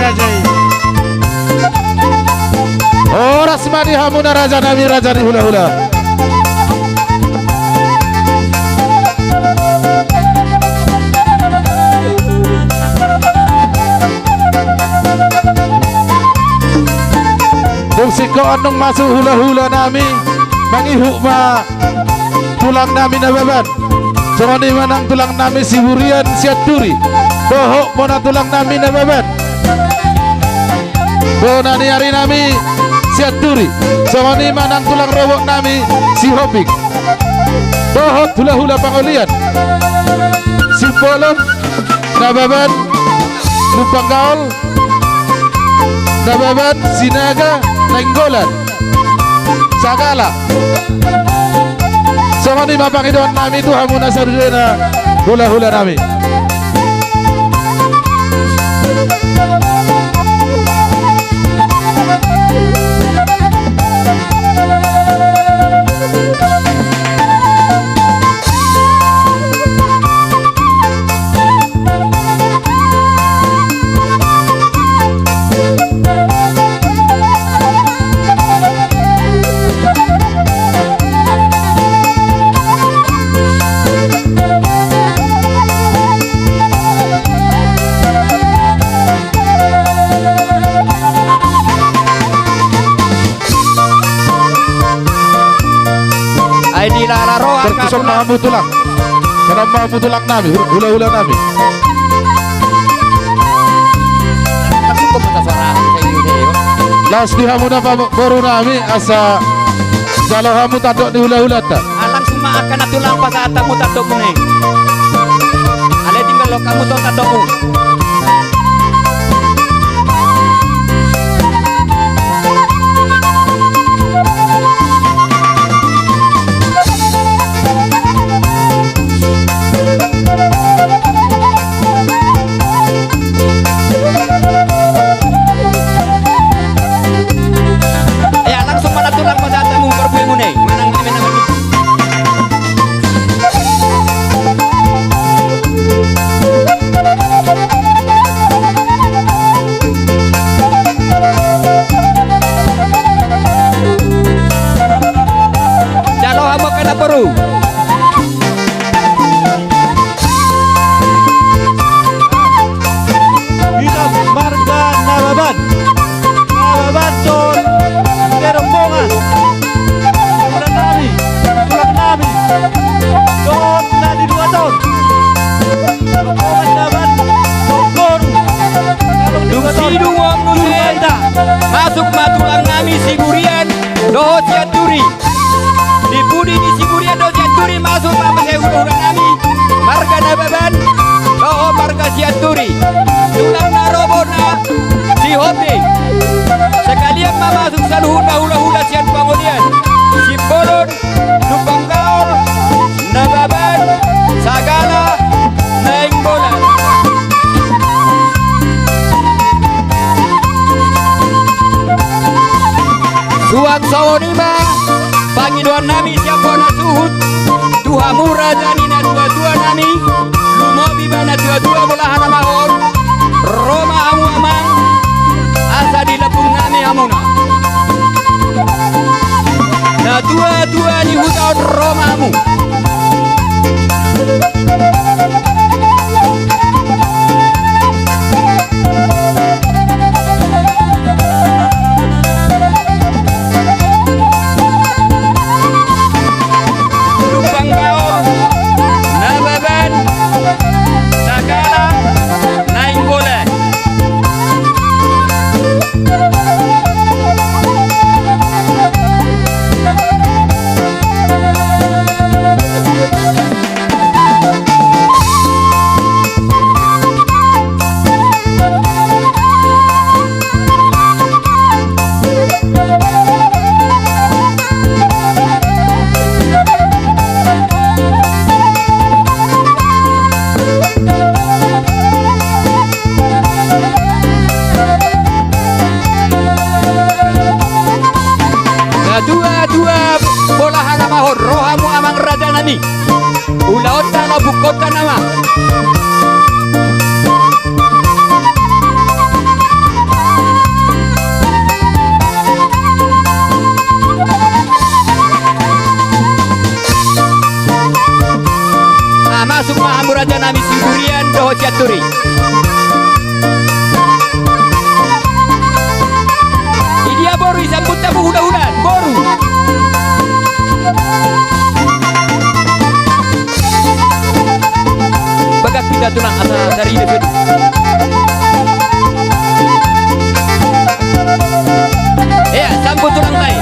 rajai. Oh rasmani hamuna raja nami raja di hula hula. Bungsi ko anong masuk hula hula nami mangihuk ma tulang nami na baban. Songoni manang tulang nami si Burian siaturi. Bohok mona tulang nami na baban. Bona ni hari nami siaturi. Songoni manang tulang robok nami si Hopik. Bohok hula hula pangolian. Si Polon na baban Lupang Gaul na baban Sinaga Nenggolan Sagala. Songoni mapangidon nami tu hamuna sarjana hula hula nami. Terkusok mamu tulang, karena mamu tulang nami, hula hula nami. Langsung ke mata suara. Las di hamu napa baru nami asa kalau hamu tadok di hula hula tak. Langsung makan tulang pas atamu tadok mune. Ale tinggal lo kamu tuh tadokmu. Masuk matulang nami si Burian doho siaturi. Di budi di si Burian doho siaturi masuk mama saya hura nami. Marga nababan doho marga siaturi. Tulang narobona si Hopi. Sekalian mama masuk saluhuna hula siat pangolian. Si Polon, Lupang Gaul, nababan, Sagala, naing bola. Suang sawanima pangiduan nami siapa na suhut tuha murah janina dua-dua nami lumo bibana dua-dua belahan mahon Roma hamu amang asa di lepung nami hamuna na dua-dua ni hutaun Roma hamu. Nami ulaot na bukot ka nama juga tunang asa dari itu. Ya, sambut tunang tay.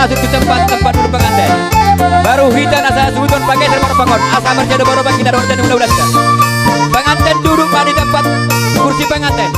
Masuk ke tempat-tempat dulu pengantin. Baru hitan asa suudon pakai terbaru bangun. Asa berjada baru bagi dan mudah-mudahan. Pengantin duduk pada tempat kursi pengantin.